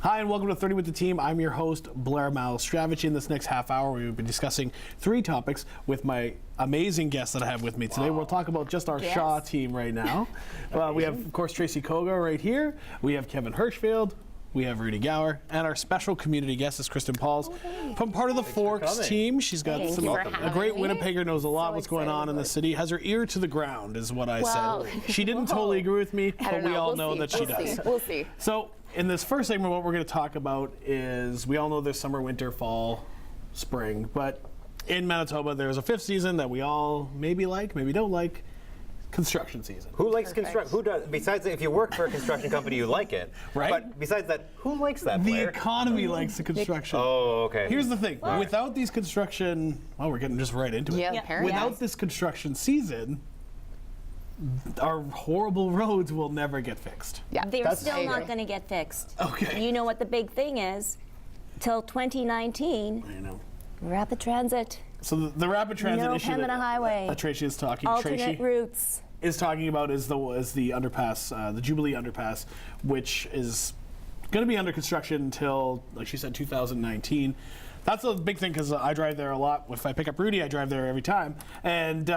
Hi, and welcome to 30 with the Team. I'm your host, Blair Malestravich. In this next half hour, we will be discussing 3 topics with my amazing guests that I have with me today. We'll talk about just our Shaw team right now. We have, of course, Tracy Koga right here. We have Kevin Hirschfield. We have Rudy Gower, and our special community guest is Kristin Pauls, from part of the Forks team. She's got a great Winnipegger, knows a lot what's going on in the city, has her ear to the ground, is what I said. She didn't totally agree with me, but we all know that she does. We'll see. So, in this first segment, what we're going to talk about is, we all know there's summer, winter, fall, spring, but in Manitoba, there's a 5th season that we all maybe like, maybe don't like. Construction season. Who likes construction? Who does? Besides, if you work for a construction company, you like it, right? But besides that, who likes that? The Blair? economy likes the construction. Oh, okay. Here's the thing: without these construction, we're getting just right into it. Yeah. Without this construction season, our horrible roads will never get fixed. Yeah, They're still not going to get fixed. Okay. You know what the big thing is? Till 2019, I know. rapid transit. So the rapid transit No issue Pembina Highway. that Tracy is talking. Alternate Tracy routes. is talking about is the underpass, the Jubilee underpass, which is going to be under construction until, like she said, 2019. That's a big thing because I drive there a lot. If I pick up Rudy, I drive there every time, and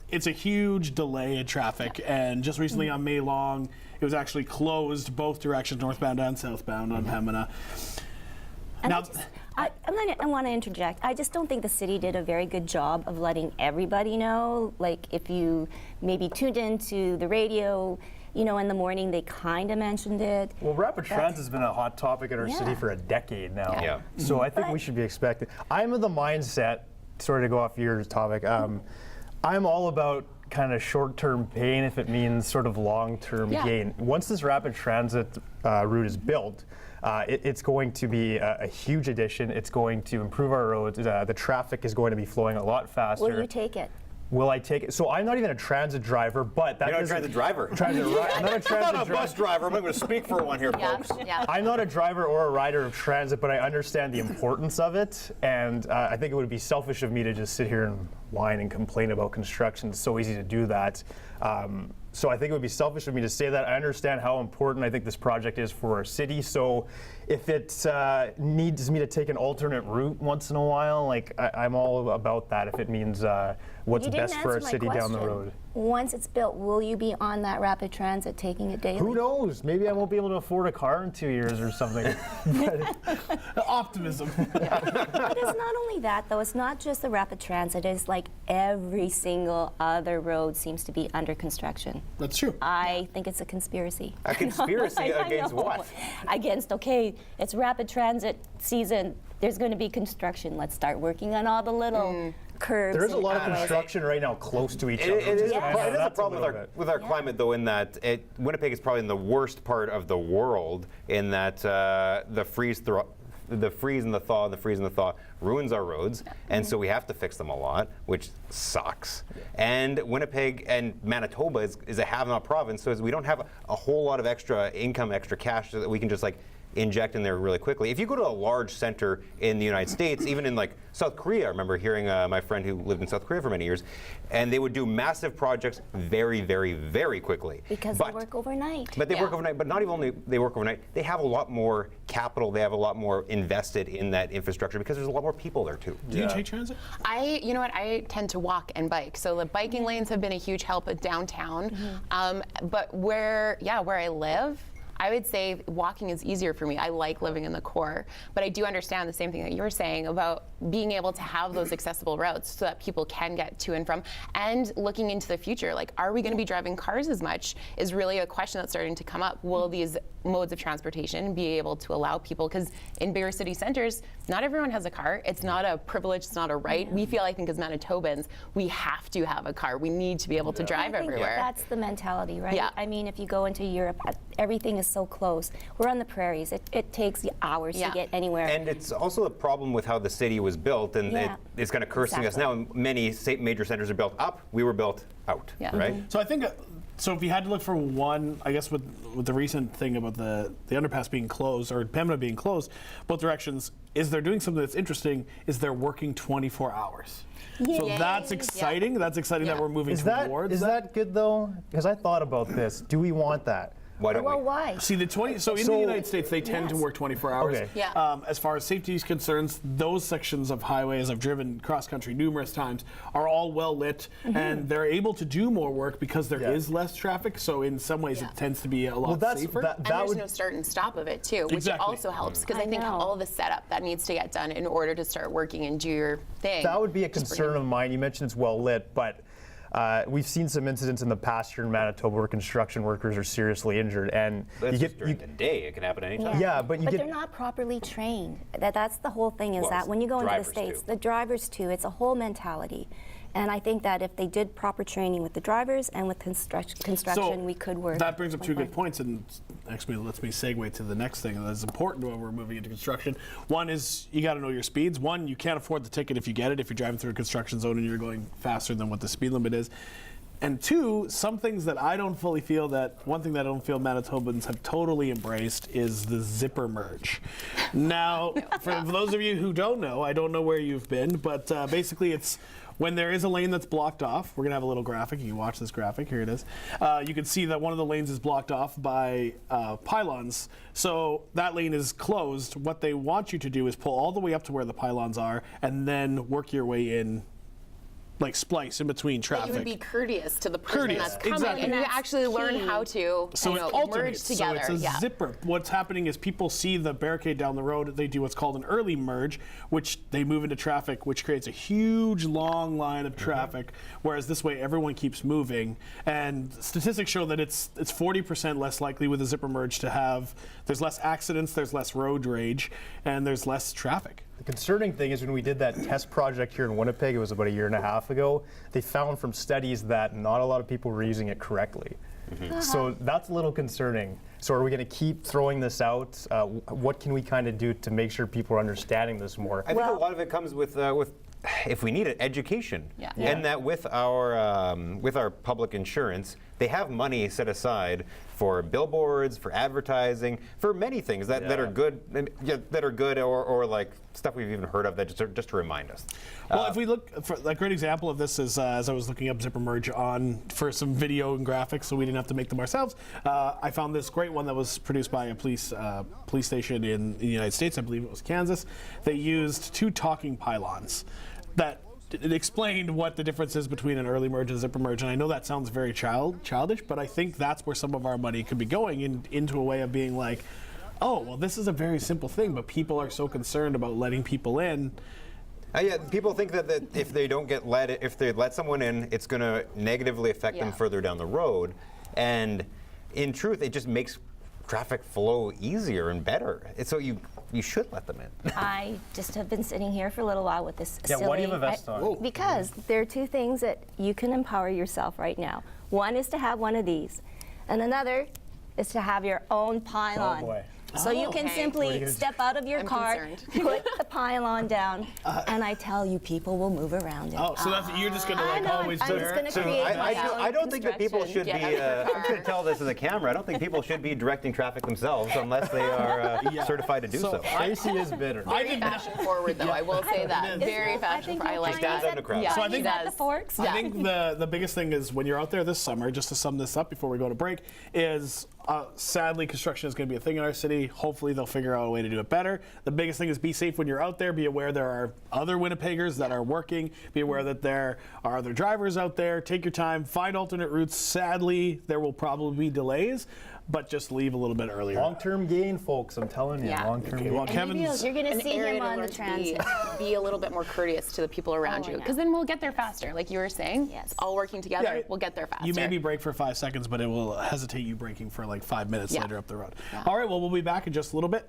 it's a huge delay in traffic. And just recently on May Long, it was actually closed both directions, northbound and southbound on Pembina. And Now, I want to interject. I just don't think the city did a very good job of letting everybody know. Like, if you maybe tuned into the radio, you know, in the morning, they kind of mentioned it. Well, rapid transit has been a hot topic in our city for a decade now. Yeah. So I think we should be expecting. I'm of the mindset, sort of to go off your topic, I'm all about kind of short-term pain if it means sort of long-term gain. Once this rapid transit route is built, it's going to be a huge addition. It's going to improve our roads. The traffic is going to be flowing a lot faster. Will you take it? Will I take it? So I'm not even a transit driver, but that You're not a doesn't- transit driver. I'm not a transit I'm not a driver. bus driver. I'm not going to speak for one here, folks. I'm not a driver or a rider of transit, but I understand the importance of it, and I think it would be selfish of me to just sit here and whine and complain about construction. It's so easy to do that. So I think it would be selfish of me to say that. I understand how important I think this project is for our city. So if it needs me to take an alternate route once in a while, like I'm all about that. If it means what's You best didn't for our answer my city down the question. road. Once it's built, will you be on that rapid transit taking it daily? Who knows? Maybe I won't be able to afford a car in 2 years or something. optimism. But it's not only that, though. It's not just the rapid transit. It's like every single other road seems to be under construction. That's true. I think it's a conspiracy. A conspiracy I against know. what? Against, okay, it's rapid transit season. There's going to be construction. Let's start working on all the little curbs. There is a and lot of alleyways. construction right now close to each other. It is That's a problem little bit. with our climate, though, in that Winnipeg is probably in the worst part of the world, in that the freeze and the thaw ruins our roads, and so we have to fix them a lot, which sucks. And Winnipeg and Manitoba is a have-not province, so we don't have a whole lot of extra income, extra cash that we can just like inject in there really quickly. If you go to a large center in the United States, even in like South Korea, I remember hearing my friend who lived in South Korea for many years, and they would do massive projects very, very, very quickly. Because they work overnight. But they work overnight, but not even only they work overnight, they have a lot more capital, they have a lot more invested in that infrastructure because there's a lot more people there too. Do you take transit? You know what? I tend to walk and bike. So the biking lanes have been a huge help at downtown. But where I live, I would say walking is easier for me. I like living in the core, but I do understand the same thing that you were saying about being able to have those accessible routes so that people can get to and from. And looking into the future, like, are we going to be driving cars as much is really a question that's starting to come up. Will these modes of transportation be able to allow people, because in bigger city centers, not everyone has a car. It's not a privilege, it's not a right. We feel, I think, as Manitobans, we have to have a car. We need to be able to drive I think everywhere. that's the mentality, right? Yeah. I mean, if you go into Europe, everything is so close. We're on the prairies. It takes hours to get anywhere. And it's also a problem with how the city was built, and it's kind of cursing us now. Many major centers are built up. We were built out, right? So I think, so if you had to look for one, I guess with the recent thing about the underpass being closed, or Pembina being closed, both directions, is they're doing something that's interesting, is they're working 24 hours. So that's exciting. That's exciting that we're moving towards Is that good though? Because I thought about this. Do we want that? Why don't Well, we? why? See, the 20. So in the United States, they tend to Yes. work 24 hours. Okay. Yeah. As far as safety is concerned, those sections of highways I've driven cross country numerous times are all well lit, and they're able to do more work because there is Yeah. less traffic. So in some ways, Yeah. it tends to be a lot Well, that's safer. that, And that there's would no start and stop of it too, which Exactly. also helps because I I think know. all the setup that needs to get done in order to start working and do your thing. that would be a just bring concern it- of mine. You mentioned it's well lit, but we've seen some incidents in the past here in Manitoba where construction workers are seriously injured, and That's you just get during the day. It can happen anytime. Yeah, but you but get- they're not properly trained. That's the whole thing is Well, that when you go into the drivers States, too. the drivers too, it's a whole mentality. And I think that if they did proper training with the drivers and with construction, we could work. That brings up two like good points, and actually lets me segue to the next thing that's important when we're moving into construction. One is you got to know your speeds. One, you can't afford the ticket if you get it, if you're driving through a construction zone and you're going faster than what the speed limit is. And two, some things that I don't fully feel that, one thing that I don't feel Manitobans have totally embraced is the zipper merge. Now, for those of you who don't know, I don't know where you've been, but basically it's when there is a lane that's blocked off. We're going to have a little graphic. You can watch this graphic. Here it is. You can see that one of the lanes is blocked off by pylons. So that lane is closed. What they want you to do is pull all the way up to where the pylons are and then work your way in, like splice in between That traffic. you would be courteous to the person Courteous, that's coming, exactly. and you That's actually learn key. how to So it merge alternates. together. So it's a yeah. zipper. What's happening is people see the barricade down the road. They do what's called an early merge, which they move into traffic, which creates a huge long line of traffic. Whereas this way, everyone keeps moving. And statistics show that it's 40% less likely with a zipper merge to have. There's less accidents, there's less road rage, and there's less traffic. The concerning thing is when we did that test project here in Winnipeg, it was about a year and a half ago, they found from studies that not a lot of people were using it correctly. So that's a little concerning. So are we going to keep throwing this out? What can we kind of do to make sure people are understanding this more? I think a lot of it comes with if we need it, education. Yeah. And that with our public insurance, they have money set aside for billboards, for advertising, for many things that are good, or like stuff we've even heard of that just to remind us. Well, if we look for a great example of this is as I was looking up zipper merge for some video and graphics, so we didn't have to make them ourselves. I found this great one that was produced by a police station in the United States. I believe it was Kansas. They used 2 talking pylons that it explained what the difference is between an early merge and a zipper merge. And I know that sounds very childish, but I think that's where some of our money could be going into a way of being like, oh, well, this is a very simple thing, but people are so concerned about letting people in. Yeah, people think that if they don't get if they let someone in, it's going to negatively affect them Yeah. further down the road. And in truth, it just makes traffic flow easier and better. So you should let them in. I just have been sitting here for a little while with this Yeah, silly... why do you have a vest on? Because there are 2 things that you can empower yourself right now. One is to have one of these, and another is to have your own pylon. Oh, boy. So you can Okay. What are you simply gonna do? step out of your I'm car, concerned. put the pylon down, and I tell you, people will move around it. Oh, so that's you're just gonna I like know, always I'm do just it. gonna So create my own I don't think that people should be. construction. Get out of your I'm going to tell this as a camera. I don't think people should be directing traffic themselves unless they are certified to do so. Tracy is bitter. Very fashion forward, though. I will say that. is. Very fashion forward. I like stands that. out in a crowd. Yeah, So I he think- does. the forks. I think the biggest thing is when you're out there this summer, just to sum this up before we go to break, is sadly construction is going to be a thing in our city. Hopefully they'll figure out a way to do it better. The biggest thing is be safe when you're out there. Be aware there are other Winnipeggers that are working. Be aware that there are other drivers out there. Take your time. Find alternate routes. Sadly, there will probably be delays, but just leave a little bit earlier. Long-term gain, folks. I'm telling you, Yeah. long-term Okay, gain. well, Kevin's. You're going to An see area him to on the learn to transit. be a little bit more courteous to the people around Oh, I you, know. because then we'll get there faster. Like you were saying, Yes. all working together, Yeah, we'll get there faster. You maybe break for 5 seconds, but it will hesitate you braking for like 5 minutes Yeah. later up the road. Yeah. All right, well, we'll be back in just a little bit.